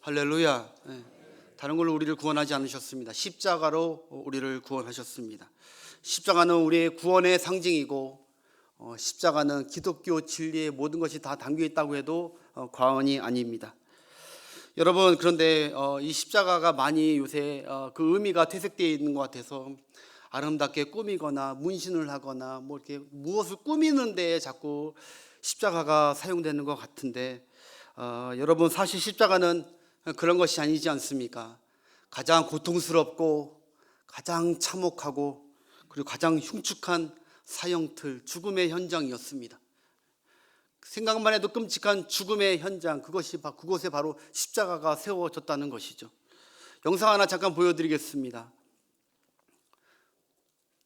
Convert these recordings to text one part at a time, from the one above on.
할렐루야. 다른 걸로 우리를 구원하지 않으셨습니다. 십자가로 우리를 구원하셨습니다. 십자가는 우리의 구원의 상징이고 십자가는 기독교 진리의 모든 것이 다 담겨 있다고 해도 과언이 아닙니다. 여러분, 그런데 이 십자가가 많이 요새 그 의미가 퇴색되어 있는 것 같아서 아름답게 꾸미거나 문신을 하거나 뭐 이렇게 무엇을 꾸미는 데 자꾸 십자가가 사용되는 것 같은데, 여러분, 사실 십자가는 그런 것이 아니지 않습니까? 가장 고통스럽고 가장 참혹하고 그리고 가장 흉측한 사형틀, 죽음의 현장이었습니다. 생각만 해도 끔찍한 죽음의 현장, 그곳에 바로 십자가가 세워졌다는 것이죠. 영상 하나 잠깐 보여드리겠습니다.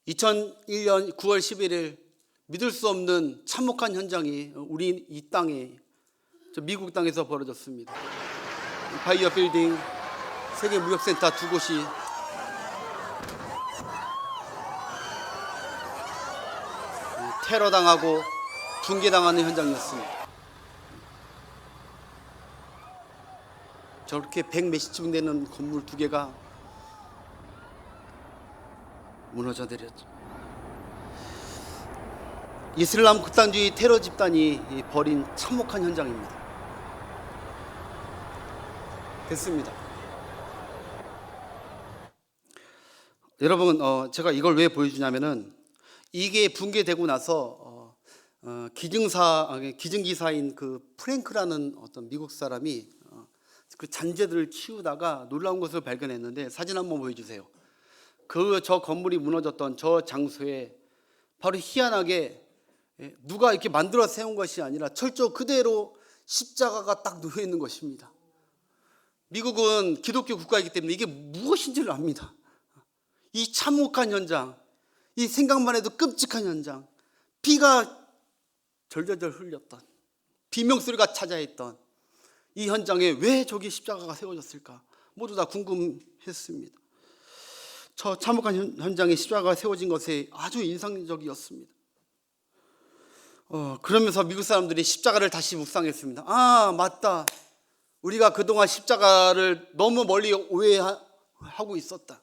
2001년 9월 11일 믿을 수 없는 참혹한 현장이 우리 이 땅에, 미국 땅에서 벌어졌습니다. 파이어 빌딩, 세계 무역센터 두 곳이 테러당하고 붕괴당하는 현장이었습니다. 저렇게 100몇십 층 되는 건물 두 개가 무너져 내렸죠. 이슬람 극단주의 테러 집단이 벌인 참혹한 현장입니다. 됐습니다. 여러분, 제가 이걸 왜 보여주냐면은 이게 붕괴되고 나서 기증기사인 그 프랭크라는 어떤 미국 사람이 그 잔재들을 치우다가 놀라운 것을 발견했는데, 사진 한번 보여주세요. 저 건물이 무너졌던 저 장소에 바로 희한하게 누가 이렇게 만들어 세운 것이 아니라 철저 그대로 십자가가 딱 놓여 있는 것입니다. 미국은 기독교 국가이기 때문에 이게 무엇인지를 압니다. 이 참혹한 현장, 이 생각만 해도 끔찍한 현장, 피가 절절절 흘렸던, 비명소리가 찾아있던 이 현장에 왜 저기 십자가가 세워졌을까? 모두 다 궁금했습니다. 저 참혹한 현장에 십자가가 세워진 것이 아주 인상적이었습니다. 그러면서 미국 사람들이 십자가를 다시 묵상했습니다. 아, 맞다. 우리가 그동안 십자가를 너무 멀리 오해하고 있었다.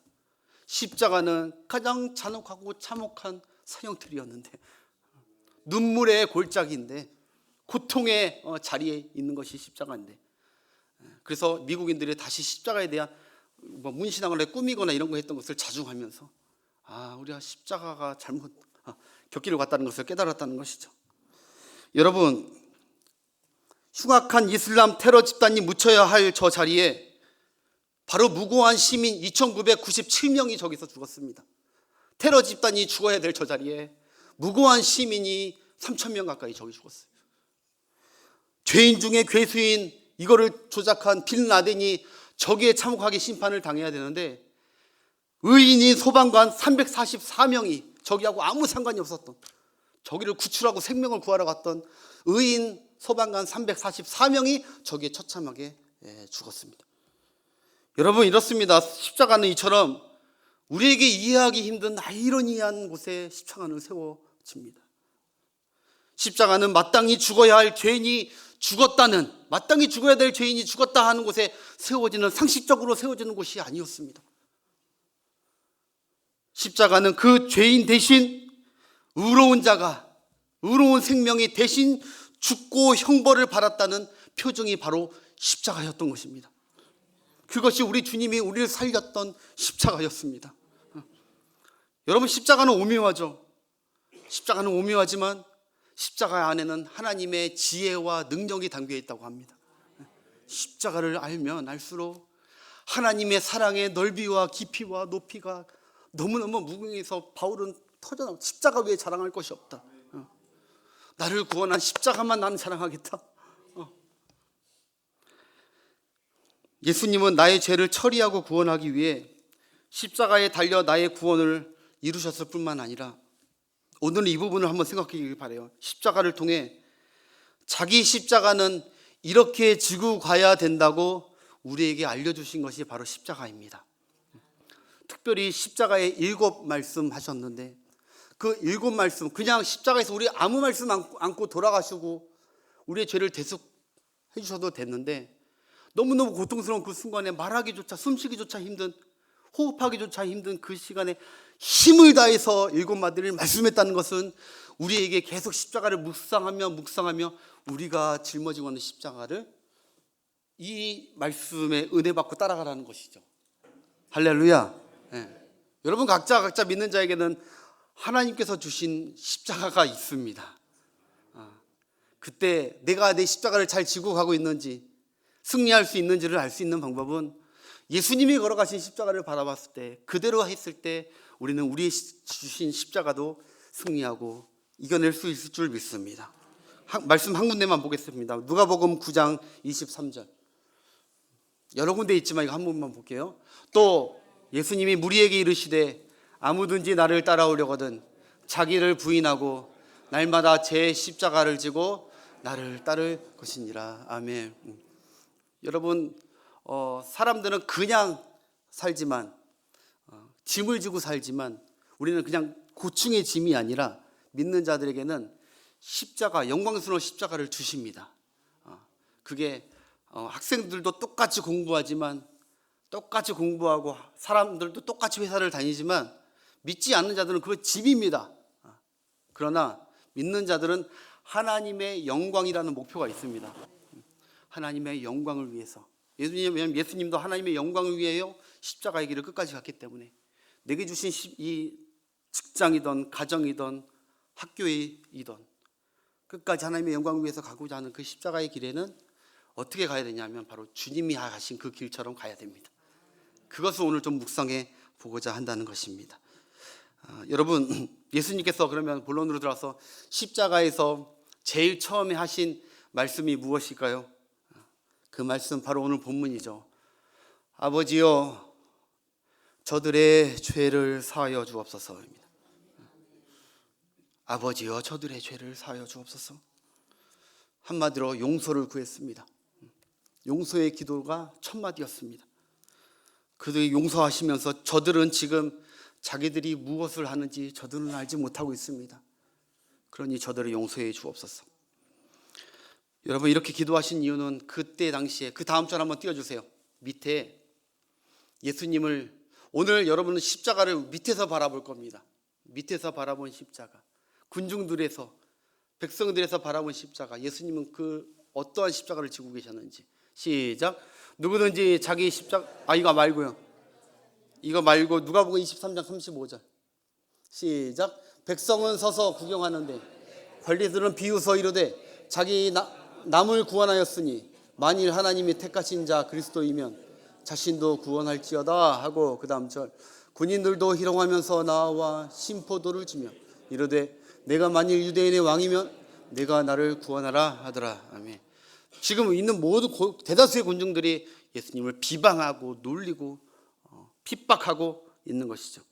십자가는 가장 잔혹하고 참혹한 사형틀이었는데, 눈물의 골짜기인데, 고통의 자리에 있는 것이 십자가인데, 그래서 미국인들이 다시 십자가에 대한 문신하거나 꾸미거나 이런 거 했던 것을 자중하면서 우리가 십자가가 잘못 곁길을 갔다는 것을 깨달았다는 것이죠. 여러분, 흉악한 이슬람 테러 집단이 묻혀야 할 저 자리에 바로 무고한 시민 2997명이 저기서 죽었습니다. 테러 집단이 죽어야 될 저 자리에 무고한 시민이 3000명 가까이 저기 죽었어요. 죄인 중에 괴수인 이거를 조작한 빈 라덴이 저기에 참혹하게 심판을 당해야 되는데, 의인인 소방관 344명이 저기하고 아무 상관이 없었던, 저기를 구출하고 생명을 구하러 갔던 의인 소방관 344명이 저기에 처참하게 죽었습니다. 여러분, 이렇습니다. 십자가는 이처럼 우리에게 이해하기 힘든 아이러니한 곳에 십자가는 세워집니다. 십자가는 마땅히 죽어야 할 죄인이 죽었다는, 마땅히 죽어야 될 죄인이 죽었다 하는 곳에 세워지는, 상식적으로 세워지는 곳이 아니었습니다. 십자가는 그 죄인 대신 의로운 자가, 의로운 생명이 대신 죽고 형벌을 받았다는 표징이 바로 십자가였던 것입니다. 그것이 우리 주님이 우리를 살렸던 십자가였습니다. 여러분, 십자가는 오묘하죠. 십자가는 오묘하지만 십자가 안에는 하나님의 지혜와 능력이 담겨 있다고 합니다. 십자가를 알면 알수록 하나님의 사랑의 넓이와 깊이와 높이가 너무너무 무궁해서 바울은 터져나오고, 십자가 외에 자랑할 것이 없다. 나를 구원한 십자가만 나는 자랑하겠다. 예수님은 나의 죄를 처리하고 구원하기 위해 십자가에 달려 나의 구원을 이루셨을 뿐만 아니라, 오늘은 이 부분을 한번 생각하길 바라요. 십자가를 통해 자기 십자가는 이렇게 지고 가야 된다고 우리에게 알려주신 것이 바로 십자가입니다. 특별히 십자가에 7말씀 하셨는데, 그 7말씀, 그냥 십자가에서 우리 아무 말씀 안고 돌아가시고 우리의 죄를 대속해 주셔도 됐는데, 너무너무 고통스러운 그 순간에 말하기조차, 숨쉬기조차 힘든, 호흡하기조차 힘든 그 시간에 힘을 다해서 일곱 마디를 말씀했다는 것은 우리에게 계속 십자가를 묵상하며 우리가 짊어지고 있는 십자가를 이 말씀에 은혜 받고 따라가라는 것이죠. 할렐루야. 네. 여러분 각자 믿는 자에게는 하나님께서 주신 십자가가 있습니다. 그때 내가 내 십자가를 잘 지고 가고 있는지, 승리할 수 있는지를 알 수 있는 방법은 예수님이 걸어가신 십자가를 바라봤을 때, 그대로 했을 때 우리는 우리의 주신 십자가도 승리하고 이겨낼 수 있을 줄 믿습니다. 말씀 한 군데만 보겠습니다. 누가복음 9장 23절. 여러 군데 있지만 이거 한 번만 볼게요. 또 예수님이 무리에게 이르시되 아무든지 나를 따라오려거든 자기를 부인하고 날마다 제 십자가를 지고 나를 따를 것이니라. 아멘. 여러분, 사람들은 그냥 살지만, 짐을 지고 살지만 우리는 그냥 고충의 짐이 아니라 믿는 자들에게는 십자가, 영광스러운 십자가를 주십니다. 그게 학생들도 똑같이 공부하지만, 똑같이 공부하고 사람들도 똑같이 회사를 다니지만 믿지 않는 자들은 그거 짐입니다. 그러나 믿는 자들은 하나님의 영광이라는 목표가 있습니다. 하나님의 영광을 위해서. 예수님도 하나님의 영광을 위하여 십자가의 길을 끝까지 갔기 때문에 내게 주신 이 직장이든 가정이든 학교이든 끝까지 하나님의 영광을 위해서 가고자 하는 그 십자가의 길에는 어떻게 가야 되냐면 바로 주님이 가신 그 길처럼 가야 됩니다. 그것을 오늘 좀 묵상해 보고자 한다는 것입니다. 여러분, 예수님께서 그러면 본론으로 들어와서 십자가에서 제일 처음에 하신 말씀이 무엇일까요? 그 말씀 바로 오늘 본문이죠. 아버지여 저들의 죄를 사하여 주옵소서입니다. 아버지여 저들의 죄를 사하여 주옵소서. 한마디로 용서를 구했습니다. 용서의 기도가 첫 마디였습니다. 그들이 용서하시면서 저들은 지금 자기들이 무엇을 하는지 저들은 알지 못하고 있습니다. 그러니 저들을 용서해 주옵소서. 여러분, 이렇게 기도하신 이유는 그때 당시에, 그 다음 절 한번 띄워주세요. 밑에 예수님을, 오늘 여러분은 십자가를 밑에서 바라볼 겁니다. 밑에서 바라본 십자가, 군중들에서, 백성들에서 바라본 십자가, 예수님은 그 어떠한 십자가를 지고 계셨는지. 시작. 누구든지 자기 십자가, 이거 말고요. 이거 말고 누가복음 23장 35절. 시작. 백성은 서서 구경하는데 관리들은 비웃어 이르되 자기 남을 구원하였으니 만일 하나님이 택하신 자 그리스도이면 자신도 구원할지어다 하고, 그 다음 절. 군인들도 희롱하면서 나와 심포도를 주며 이르되 내가 만일 유대인의 왕이면 내가 나를 구원하라 하더라. 아멘. 지금 있는 모든 대다수의 군중들이 예수님을 비방하고 놀리고 핍박하고 있는 것이죠.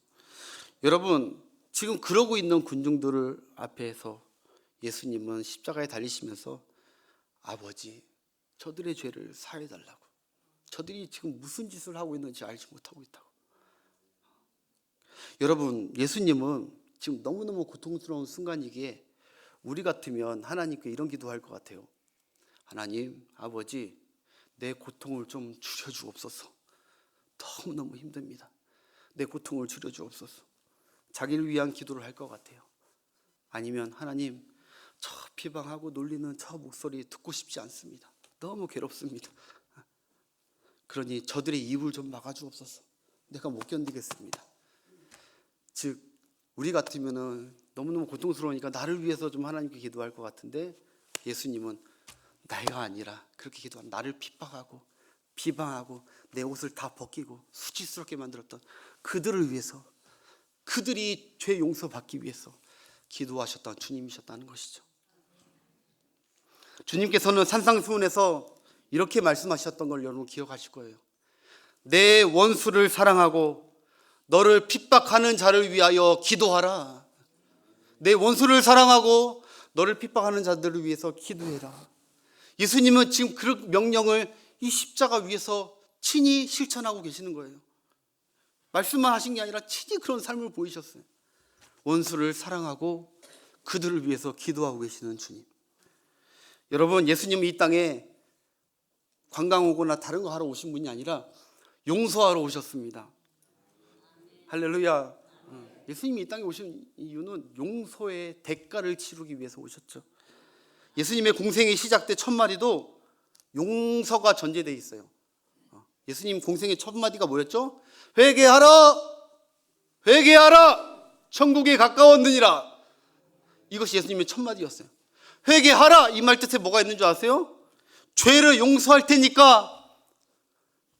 여러분, 지금 그러고 있는 군중들을 앞에서 예수님은 십자가에 달리시면서 아버지 저들의 죄를 사해달라고, 저들이 지금 무슨 짓을 하고 있는지 알지 못하고 있다고. 여러분, 예수님은 지금 너무너무 고통스러운 순간이기에 우리 같으면 하나님께 이런 기도할 것 같아요. 하나님, 아버지 내 고통을 좀 줄여주옵소서. 너무너무 힘듭니다. 내 고통을 줄여주옵소서. 자기를 위한 기도를 할 것 같아요. 아니면 하나님, 저 비방하고 놀리는 저 목소리 듣고 싶지 않습니다. 너무 괴롭습니다. 그러니 저들의 입을 좀 막아주옵소서. 내가 못 견디겠습니다. 즉 우리 같으면은 너무너무 고통스러우니까 나를 위해서 좀 하나님께 기도할 것 같은데, 예수님은 내가 아니라 그렇게 기도한 나를 핍박하고 비방하고 내 옷을 다 벗기고 수치스럽게 만들었던 그들을 위해서, 그들이 죄 용서받기 위해서 기도하셨던 주님이셨다는 것이죠. 주님께서는 산상수훈에서 이렇게 말씀하셨던 걸 여러분 기억하실 거예요. 내 원수를 사랑하고 너를 핍박하는 자를 위하여 기도하라. 내 원수를 사랑하고 너를 핍박하는 자들을 위해서 기도해라. 예수님은 지금 그 명령을 이 십자가 위에서 친히 실천하고 계시는 거예요. 말씀만 하신 게 아니라 친히 그런 삶을 보이셨어요. 원수를 사랑하고 그들을 위해서 기도하고 계시는 주님. 여러분, 예수님은 이 땅에 관광 오거나 다른 거 하러 오신 분이 아니라 용서하러 오셨습니다. 할렐루야. 예수님이 이 땅에 오신 이유는 용서의 대가를 치르기 위해서 오셨죠. 예수님의 공생이 시작 때 첫 마디도 용서가 전제되어 있어요. 예수님 공생의 첫 마디가 뭐였죠? 회개하라! 회개하라! 천국에 가까웠느니라. 이것이 예수님의 첫 마디였어요. 회개하라! 이 말 뜻에 뭐가 있는 줄 아세요? 죄를 용서할 테니까,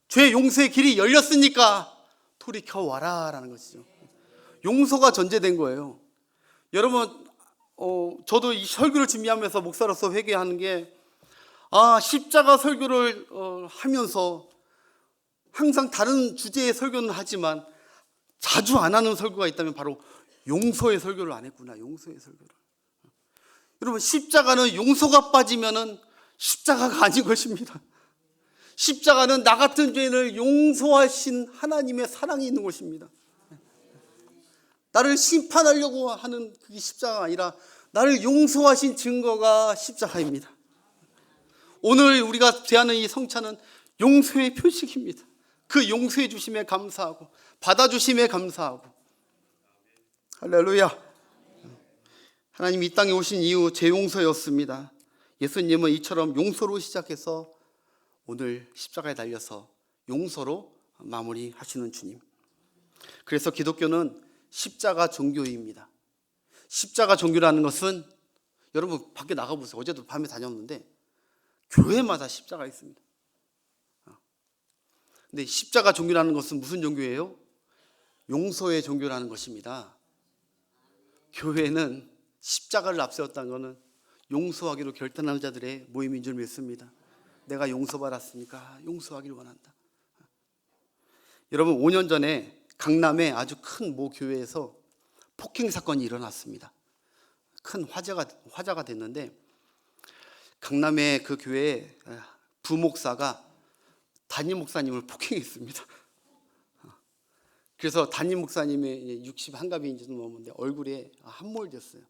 죄 용서의 길이 열렸으니까 돌이켜 와라 라는 것이죠. 용서가 전제된 거예요. 여러분, 저도 이 설교를 준비하면서 목사로서 회개하는 게, 십자가 설교를 하면서 항상 다른 주제의 설교는 하지만 자주 안 하는 설교가 있다면 바로 용서의 설교를 안 했구나. 용서의 설교를. 여러분, 십자가는 용서가 빠지면은 십자가가 아닌 것입니다. 십자가는 나 같은 죄인을 용서하신 하나님의 사랑이 있는 것입니다. 나를 심판하려고 하는 그게 십자가가 아니라 나를 용서하신 증거가 십자가입니다. 오늘 우리가 대하는 이 성찬은 용서의 표식입니다. 그 용서해 주심에 감사하고 받아주심에 감사하고. 할렐루야. 하나님 이 땅에 오신 이유 재용서였습니다. 예수님은 이처럼 용서로 시작해서 오늘 십자가에 달려서 용서로 마무리하시는 주님. 그래서 기독교는 십자가 종교입니다. 십자가 종교라는 것은, 여러분 밖에 나가보세요. 어제도 밤에 다녔는데 교회마다 십자가 있습니다. 근데 십자가 종교라는 것은 무슨 종교예요? 용서의 종교라는 것입니다. 교회는 십자가를 앞세웠다는 것은 용서하기로 결단한 자들의 모임인 줄 믿습니다. 내가 용서받았으니까 용서하기를 원한다. 여러분, 5년 전에 강남의 아주 큰 모 교회에서 폭행 사건이 일어났습니다. 큰 화제가 됐는데, 강남의 그 교회에 부목사가 담임 목사님을 폭행했습니다. 그래서 담임 목사님의 61갑인지도 넘었는데 얼굴에 함몰됐어요.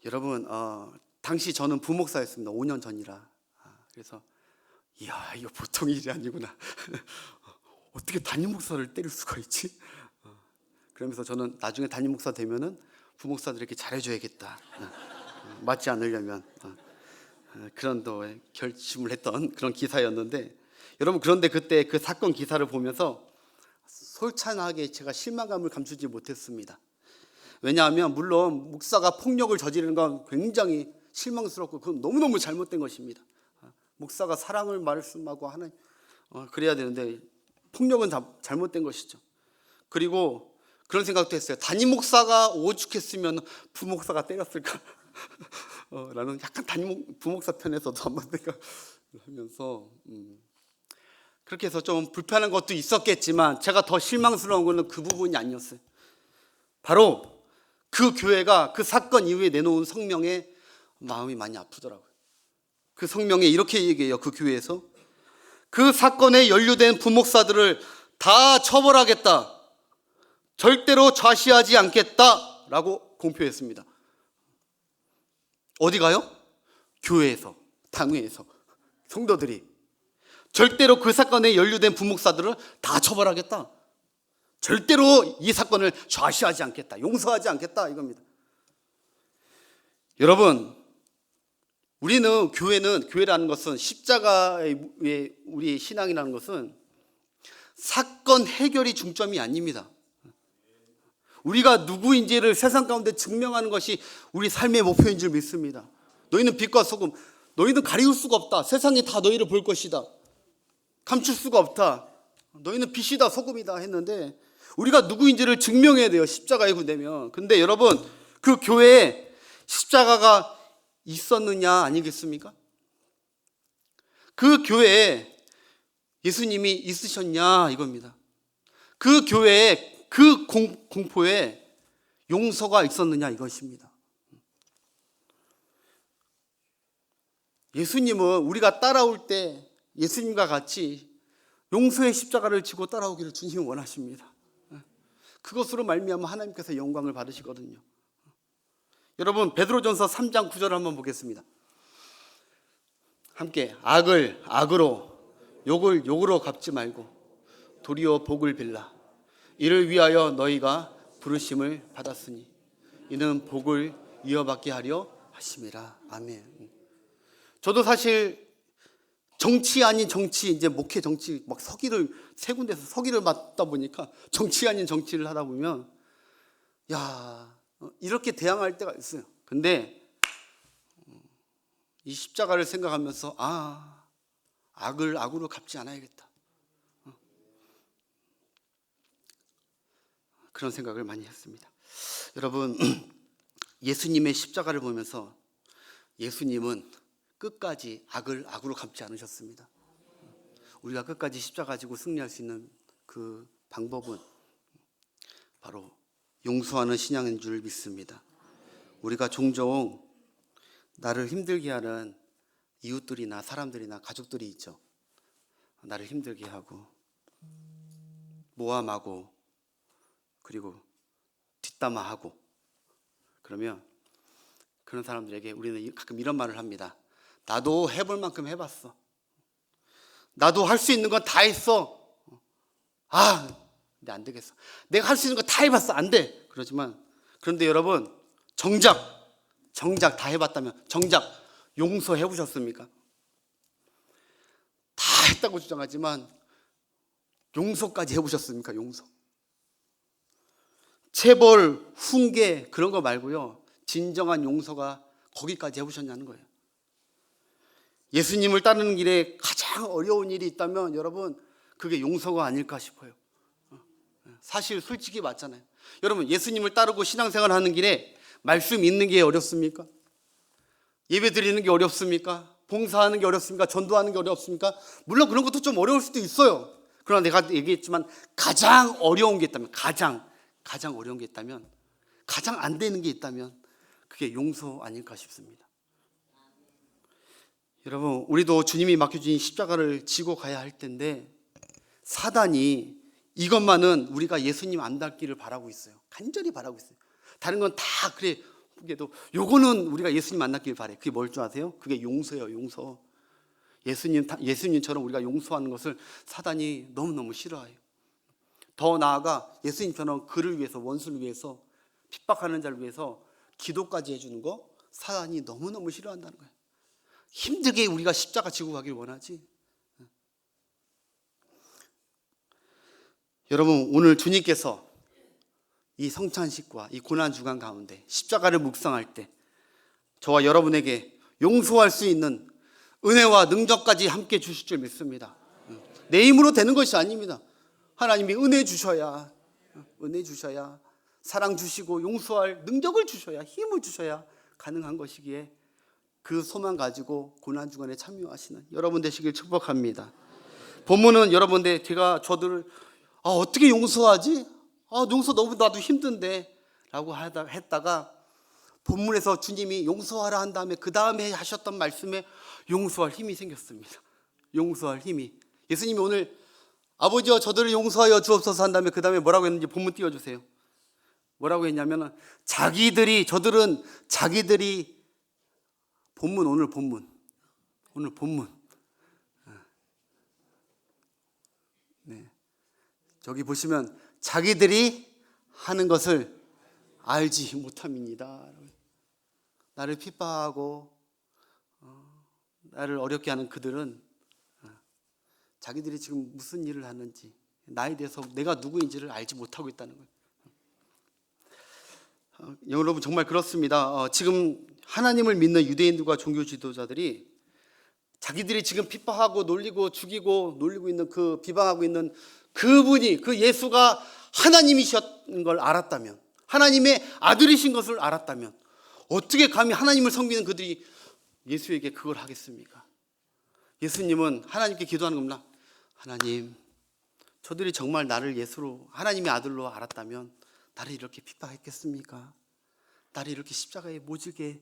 여러분, 당시 저는 부목사였습니다. 5년 전이라. 그래서 이야, 이거 보통 일이 아니구나. 어떻게 담임 목사를 때릴 수가 있지? 그러면서 저는 나중에 담임 목사 되면은 부목사들에게 잘해줘야겠다. 맞지 않으려면. 그런 또 결심을 했던 그런 기사였는데, 여러분, 그런데 그때 그 사건 기사를 보면서 솔찬하게 제가 실망감을 감추지 못했습니다. 왜냐하면 물론 목사가 폭력을 저지르는 건 굉장히 실망스럽고 그건 너무너무 잘못된 것입니다. 목사가 사랑을 말씀하고 하는 그래야 되는데 폭력은 다 잘못된 것이죠. 그리고 그런 생각도 했어요. 담임 목사가 오죽했으면 부목사가 때렸을까? 라는 약간 부목사 편에서도 한번 생각하면서 그렇게 해서 좀 불편한 것도 있었겠지만 제가 더 실망스러운 것은 그 부분이 아니었어요. 바로 그 교회가 그 사건 이후에 내놓은 성명에 마음이 많이 아프더라고요. 그 성명에 이렇게 얘기해요. 그 교회에서 그 사건에 연루된 부목사들을 다 처벌하겠다, 절대로 좌시하지 않겠다 라고 공표했습니다. 어디 가요? 교회에서, 당회에서 성도들이 절대로 그 사건에 연루된 부목사들을 다 처벌하겠다, 절대로 이 사건을 좌시하지 않겠다, 용서하지 않겠다 이겁니다. 여러분, 교회라는 것은, 십자가의 우리의 신앙이라는 것은 사건 해결이 중점이 아닙니다. 우리가 누구인지를 세상 가운데 증명하는 것이 우리 삶의 목표인 줄 믿습니다. 너희는 빛과 소금, 너희는 가리울 수가 없다. 세상이 다 너희를 볼 것이다. 감출 수가 없다. 너희는 빛이다, 소금이다 했는데 우리가 누구인지를 증명해야 돼요. 십자가에 군대면. 근데 여러분, 그 교회에 십자가가 있었느냐 아니겠습니까? 그 교회에 예수님이 있으셨냐 이겁니다. 그 교회에, 그 공포에 용서가 있었느냐 이것입니다. 예수님은 우리가 따라올 때 예수님과 같이 용서의 십자가를 지고 따라오기를 주님이 원하십니다. 그것으로 말미암아 하나님께서 영광을 받으시거든요. 여러분, 베드로전서 3장 9절을 한번 보겠습니다. 함께 악을 악으로 욕을 욕으로 갚지 말고 도리어 복을 빌라. 이를 위하여 너희가 부르심을 받았으니 이는 복을 이어받게 하려 하심이라. 아멘. 저도 사실 정치 아닌 정치, 이제 목회 정치 막 서기를 세 군데서 서기를 맡다 보니까 정치 아닌 정치를 하다 보면 이렇게 대항할 때가 있어요. 근데 이 십자가를 생각하면서 악을 악으로 갚지 않아야겠다, 그런 생각을 많이 했습니다. 여러분, 예수님의 십자가를 보면서 예수님은 끝까지 악을 악으로 갚지 않으셨습니다. 우리가 끝까지 십자가 가지고 승리할 수 있는 그 방법은 바로 용서하는 신앙인 줄 믿습니다. 우리가 종종 나를 힘들게 하는 이웃들이나 사람들이나 가족들이 있죠. 나를 힘들게 하고 모함하고 그리고 뒷담화하고, 그러면 그런 사람들에게 우리는 가끔 이런 말을 합니다. 나도 해볼 만큼 해봤어. 나도 할 수 있는 건 다 했어. 근데 안 되겠어. 내가 할 수 있는 거 다 해봤어. 안 돼. 그런데 여러분, 정작 다 해봤다면 정작 용서해 보셨습니까? 다 했다고 주장하지만 용서까지 해보셨습니까? 용서. 체벌, 훈계 그런 거 말고요, 진정한 용서가 거기까지 해보셨냐는 거예요. 예수님을 따르는 길에 가장 어려운 일이 있다면 여러분, 그게 용서가 아닐까 싶어요. 사실 솔직히 맞잖아요. 여러분, 예수님을 따르고 신앙생활 하는 길에 말씀 읽는 게 어렵습니까? 예배 드리는 게 어렵습니까? 봉사하는 게 어렵습니까? 전도하는 게 어렵습니까? 물론 그런 것도 좀 어려울 수도 있어요. 그러나 내가 얘기했지만 가장 어려운 게 있다면, 가장 어려운 게 있다면, 가장 안 되는 게 있다면 그게 용서 아닐까 싶습니다. 여러분, 우리도 주님이 맡겨주신 십자가를 지고 가야 할 텐데 사단이 이것만은 우리가 예수님 안 닮기를 바라고 있어요. 간절히 바라고 있어요. 다른 건 다 그래, 그래도 요거는 우리가 예수님 안 닮기를 바래. 그게 뭘 줄 아세요? 그게 용서예요. 용서. 예수님처럼 우리가 용서하는 것을 사단이 너무너무 싫어해요. 더 나아가 예수님처럼 그를 위해서, 원수를 위해서, 핍박하는 자를 위해서 기도까지 해주는 거 사단이 너무너무 싫어한다는 거예요. 힘들게 우리가 십자가 지고 가길 원하지. 여러분, 오늘 주님께서 이 성찬식과 이 고난주간 가운데 십자가를 묵상할 때 저와 여러분에게 용서할 수 있는 은혜와 능력까지 함께 주실 줄 믿습니다. 내 힘으로 되는 것이 아닙니다. 하나님이 은혜 주셔야 사랑 주시고 용서할 능력을 주셔야, 힘을 주셔야 가능한 것이기에 그 소망 가지고 고난주간에 참여하시는 여러분 되시길 축복합니다. 본문은 여러분들, 저들을 어떻게 용서하지? 용서 너무 나도 힘든데 라고 했다가 본문에서 주님이 용서하라 한 다음에 그 다음에 하셨던 말씀에 용서할 힘이 생겼습니다. 용서할 힘이. 예수님이 오늘 아버지여 저들을 용서하여 주옵소서 한 다음에 그 다음에 뭐라고 했는지 본문 띄워주세요. 뭐라고 했냐면 자기들이 오늘 본문 저기 보시면 자기들이 하는 것을 알지 못함이니이다. 나를 핍박하고 나를 어렵게 하는 그들은 자기들이 지금 무슨 일을 하는지, 나에 대해서 내가 누구인지를 알지 못하고 있다는 거예요. 여러분, 정말 그렇습니다. 지금 하나님을 믿는 유대인들과 종교 지도자들이 자기들이 지금 핍박하고 놀리고 죽이고 놀리고 있는 그 비방하고 있는 그분이, 그 예수가 하나님이셨는 걸 알았다면, 하나님의 아들이신 것을 알았다면 어떻게 감히 하나님을 섬기는 그들이 예수에게 그걸 하겠습니까? 예수님은 하나님께 기도하는 겁니다. 하나님, 저들이 정말 나를 예수로, 하나님의 아들로 알았다면 나를 이렇게 핍박했겠습니까? 나를 이렇게 십자가에 모질게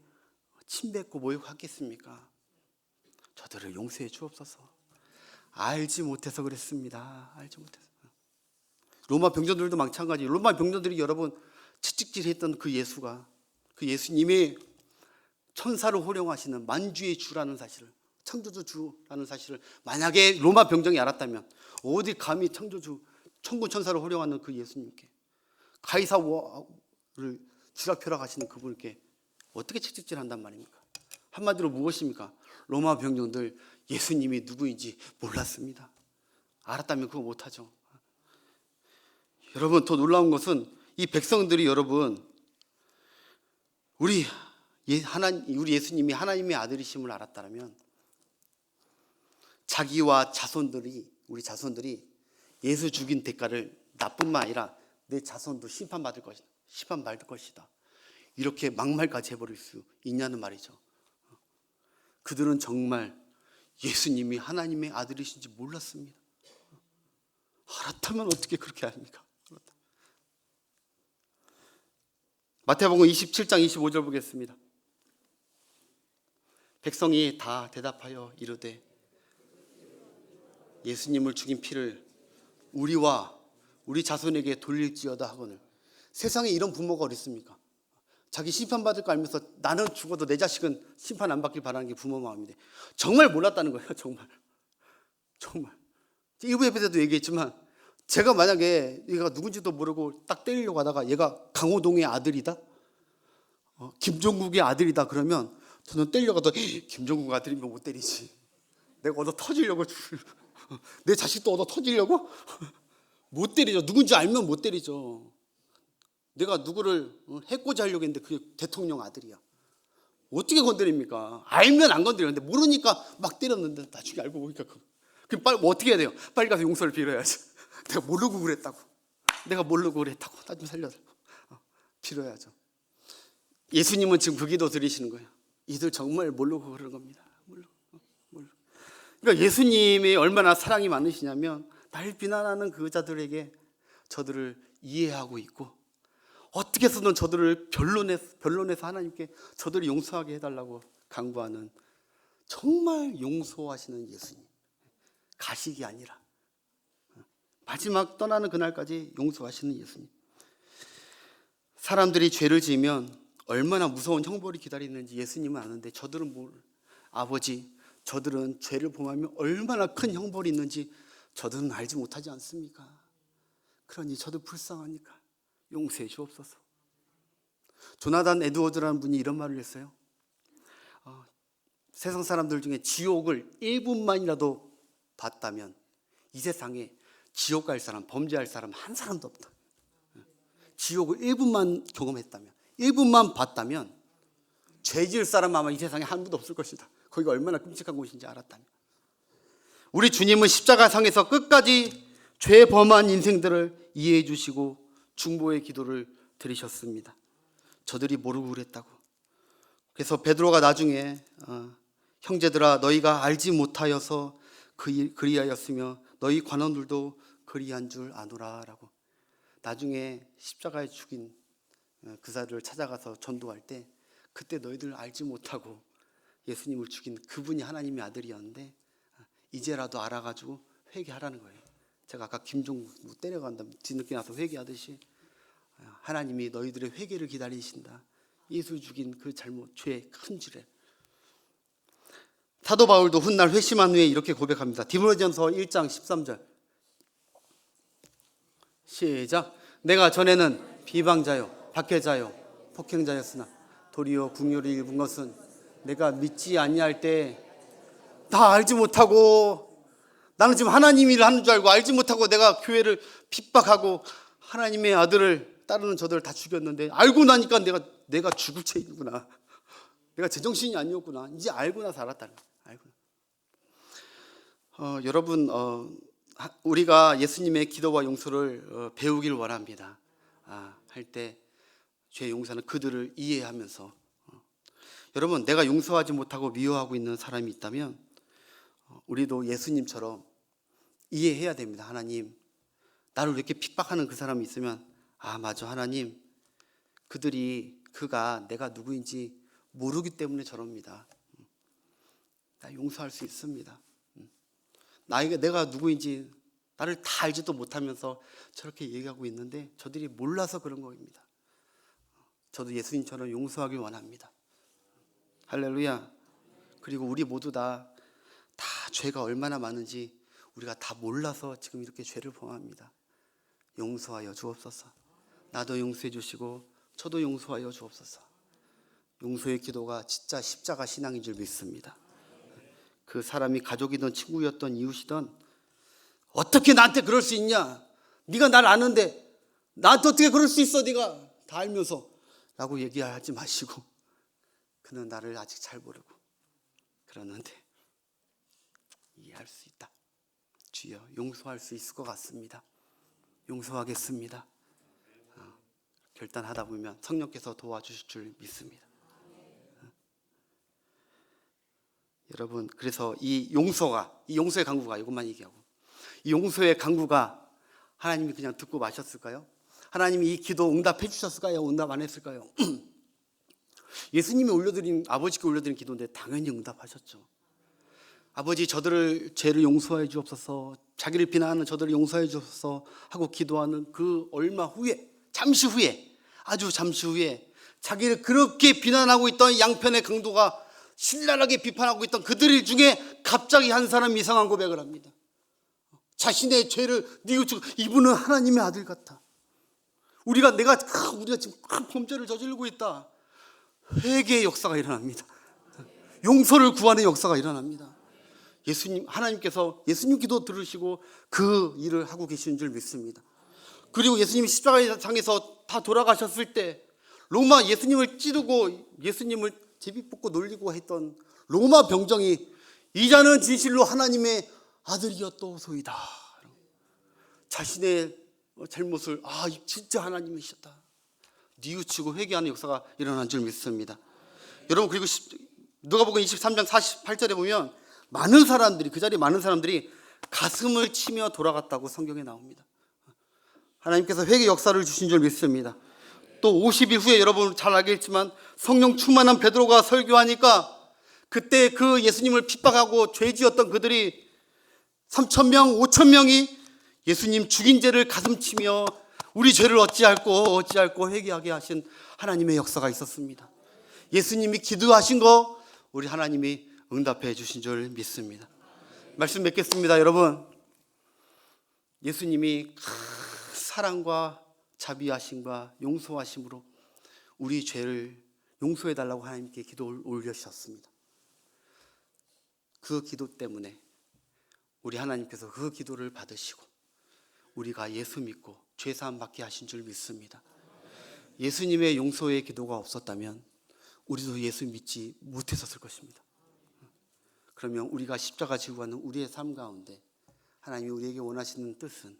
침뱉고 모욕하겠습니까? 저들을 용서해 주옵소서. 알지 못해서 그랬습니다. 알지 못해서. 로마 병정들도 마찬가지예요. 로마 병정들이 여러분 채찍질했던 그 예수가, 그 예수님이 천사를 호령하시는 만주의 주라는 사실을 창조주 주라는 사실을 만약에 로마 병정이 알았다면 어디 감히 창조주 천군 천사를 호령하는 그 예수님께 가이사를 쥐락펴락 하시는 그분께 어떻게 채찍질한단 말입니까? 한마디로 무엇입니까? 로마 병정들 예수님이 누구인지 몰랐습니다. 알았다면 그거 못하죠. 여러분, 더 놀라운 것은 이 백성들이 여러분 우리 예수님이 하나님의 아들이심을 알았다면 자기와 우리 자손들이 예수 죽인 대가를 나뿐만 아니라 내 자손도 심판받을 것이다. 이렇게 막말까지 해버릴 수 있냐는 말이죠. 그들은 정말 예수님이 하나님의 아들이신지 몰랐습니다. 알았다면 어떻게 그렇게 합니까? 마태복음 27장 25절 보겠습니다. 백성이 다 대답하여 이르되 예수님을 죽인 피를 우리와 우리 자손에게 돌릴지어다 하거늘. 세상에 이런 부모가 어디 있습니까? 자기 심판받을 거 알면서 나는 죽어도 내 자식은 심판 안 받길 바라는 게 부모 마음인데 정말 몰랐다는 거예요. 정말 일부 예배 때도 얘기했지만 제가 만약에 얘가 누군지도 모르고 딱 때리려고 하다가 얘가 강호동의 아들이다, 김종국의 아들이다 그러면 저는 때리려고 하다 김종국 아들이면 못 때리지. 내가 얻어 터지려고 내 자식도 얻어 터지려고 못 때리죠. 누군지 알면 못 때리죠. 내가 누구를 해코지 하려고 했는데 그게 대통령 아들이야. 어떻게 건드립니까? 알면 안 건드리는데 모르니까 막 때렸는데 나중에 알고 보니까 그럼 빨리 뭐 어떻게 해야 돼요? 빨리 가서 용서를 빌어야지. 내가 모르고 그랬다고. 나 좀 살려달라고. 빌어야죠. 예수님은 지금 그 기도 드리시는 거예요. 이들 정말 모르고 그러는 겁니다. 모르고. 그러니까 예수님이 얼마나 사랑이 많으시냐면 날 비난하는 그 자들에게 저들을 이해하고 있고 어떻게 해서든 저들을 변론해서 하나님께 저들을 용서하게 해달라고 간구하는 정말 용서하시는 예수님. 가식이 아니라 마지막 떠나는 그날까지 용서하시는 예수님. 사람들이 죄를 지으면 얼마나 무서운 형벌이 기다리는지 예수님은 아는데 저들은 아버지, 저들은 죄를 범하면 얼마나 큰 형벌이 있는지 저들은 알지 못하지 않습니까? 그러니 저도 불쌍하니까 용서해 주옵소서. 조나단 에드워드라는 분이 이런 말을 했어요. 세상 사람들 중에 지옥을 1분만이라도 봤다면 이 세상에 지옥 갈 사람, 범죄할 사람 한 사람도 없다. 지옥을 1분만 경험했다면, 1분만 봤다면 죄 지을 사람 아마 이 세상에 한 분도 없을 것이다. 거기가 얼마나 끔찍한 곳인지 알았다면. 우리 주님은 십자가상에서 끝까지 죄 범한 인생들을 이해해 주시고 중보의 기도를 드리셨습니다. 저들이 모르고 그랬다고. 그래서 베드로가 나중에 형제들아 너희가 알지 못하여서 그리하였으며 너희 관원들도 그리한 줄 아노라 라고. 나중에 십자가에 죽인 그사를 찾아가서 전도할 때 그때 너희들 알지 못하고 예수님을 죽인 그분이 하나님의 아들이었는데 이제라도 알아가지고 회개하라는 거예요. 제가 아까 김종국 때려간다 뒤늦게 나서 회개하듯이 하나님이 너희들의 회개를 기다리신다. 예수 죽인 그 잘못, 죄의 큰 지뢰. 사도 바울도 훗날 회심한 후에 이렇게 고백합니다. 디모데전서 1장 13절 시작. 내가 전에는 비방자요 박해자요 폭행자였으나 도리어 궁율이 입은 것은 내가 믿지 아니할 때 다 알지 못하고 나는 지금 하나님 일을 하는 줄 알고 알지 못하고 내가 교회를 핍박하고 하나님의 아들을 따르는 저들을 다 죽였는데 알고 나니까 내가 죽을 죄이구나. 내가 제정신이 아니었구나. 이제 알고 나서 알았다는 거예요. 여러분 우리가 예수님의 기도와 용서를 배우길 원합니다. 할 때 죄 용서는 그들을 이해하면서 여러분 내가 용서하지 못하고 미워하고 있는 사람이 있다면 우리도 예수님처럼 이해해야 됩니다. 하나님 나를 이렇게 핍박하는 그 사람이 있으면 맞아 하나님 그가 내가 누구인지 모르기 때문에 저럽니다. 나 용서할 수 있습니다. 내가 누구인지 나를 다 알지도 못하면서 저렇게 얘기하고 있는데 저들이 몰라서 그런 겁니다. 저도 예수님처럼 용서하길 원합니다. 할렐루야. 그리고 우리 모두 다 죄가 얼마나 많은지 우리가 다 몰라서 지금 이렇게 죄를 범합니다. 용서하여 주옵소서. 나도 용서해 주시고 저도 용서하여 주옵소서. 용서의 기도가 진짜 십자가 신앙인 줄 믿습니다. 그 사람이 가족이든 친구였던 이웃이든 어떻게 나한테 그럴 수 있냐? 네가 날 아는데 나한테 어떻게 그럴 수 있어? 네가 다 알면서 라고 얘기하지 마시고, 그는 나를 아직 잘 모르고 그러는데 이해할 수 있다. 주여, 용서할 수 있을 것 같습니다. 용서하겠습니다. 결단하다 보면 성령께서 도와주실 줄 믿습니다. 여러분, 그래서 이 용서의 강구가, 이것만 얘기하고, 이 용서의 강구가 하나님이 그냥 듣고 마셨을까요? 하나님이 이 기도 응답해 주셨을까요? 응답 안 했을까요? 예수님이 아버지께 올려드린 기도인데 당연히 응답하셨죠. 아버지, 저들을 죄를 용서해 주옵소서, 자기를 비난하는 저들을 용서해 주옵소서 하고 기도하는 그 얼마 후에, 아주 잠시 후에 자기를 그렇게 비난하고 있던 양편의 강도가 신랄하게 비판하고 있던 그들 중에 갑자기 한 사람이 이상한 고백을 합니다. 자신의 죄를 뉘우치고, 이분은 하나님의 아들 같아. 우리가 지금 큰 범죄를 저지르고 있다. 회개의 역사가 일어납니다. 용서를 구하는 역사가 일어납니다. 하나님께서 예수님 기도 들으시고 그 일을 하고 계시는 줄 믿습니다. 그리고 예수님이 십자가의 장에서 다 돌아가셨을 때 로마, 예수님을 찌르고 예수님을 제비 뽑고 놀리고 했던 로마 병정이 이자는 진실로 하나님의 아들이었도소이다. 자신의 잘못을 진짜 하나님이셨다 뉘우치고 회개하는 역사가 일어난 줄 믿습니다. 여러분, 그리고 누가복음 23장 48절에 보면 그 자리에 많은 사람들이 가슴을 치며 돌아갔다고 성경에 나옵니다. 하나님께서 회개 역사를 주신 줄 믿습니다. 또 50일 후에 여러분 잘 알겠지만 성령 충만한 베드로가 설교하니까 그때 그 예수님을 핍박하고 죄지었던 그들이 3,000명, 5,000명이 예수님 죽인 죄를 가슴치며 우리 죄를 어찌할꼬 회개하게 하신 하나님의 역사가 있었습니다. 예수님이 기도하신 거 우리 하나님이 응답해 주신 줄 믿습니다. 말씀 맺겠습니다. 여러분, 예수님이 사랑과 자비하심과 용서하심으로 우리 죄를 용서해 달라고 하나님께 기도를 올려주셨습니다. 그 기도 때문에 우리 하나님께서 그 기도를 받으시고 우리가 예수 믿고 죄사함 받게 하신 줄 믿습니다. 예수님의 용서의 기도가 없었다면 우리도 예수 믿지 못했었을 것입니다. 그러면 우리가 십자가 지고 가는 우리의 삶 가운데 하나님이 우리에게 원하시는 뜻은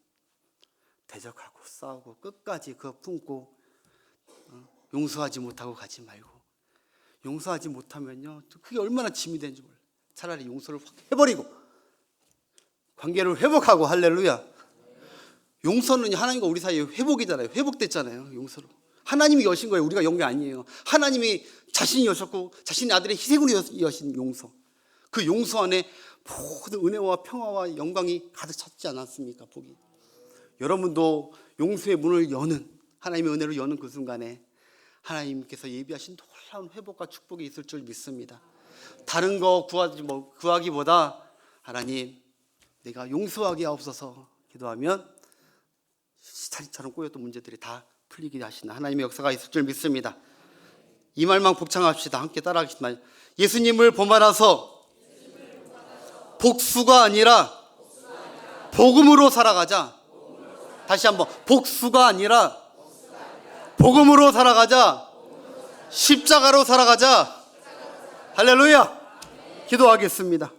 대적하고 싸우고 끝까지 그거 품고 용서하지 못하고 가지 말고, 용서하지 못하면요 그게 얼마나 짐이 되는지 몰라요. 차라리 용서를 확 해버리고 관계를 회복하고, 할렐루야. 용서는 하나님과 우리 사이의 회복이잖아요. 회복됐잖아요. 용서로 하나님이 여신 거예요. 우리가 연 게 아니에요. 하나님이 자신이 여셨고 자신의 아들의 희생으로 여신 용서, 그 용서 안에 모든 은혜와 평화와 영광이 가득 찼지 않았습니까? 복이. 여러분도 용서의 문을 여는, 하나님의 은혜로 여는 그 순간에 하나님께서 예비하신 놀라운 회복과 축복이 있을 줄 믿습니다. 다른 거 구하기보다 하나님, 내가 용서하게 하옵소서 기도하면 시타리처럼 꼬였던 문제들이 다 풀리게 하시는 하나님의 역사가 있을 줄 믿습니다. 이 말만 복창합시다. 함께 따라하겠습니다. 예수님을 본받아서 복수가 아니라 복음으로 살아가자. 다시 한번, 복수가 아니라 복음으로 살아가자. 십자가로 살아가자. 할렐루야. 기도하겠습니다.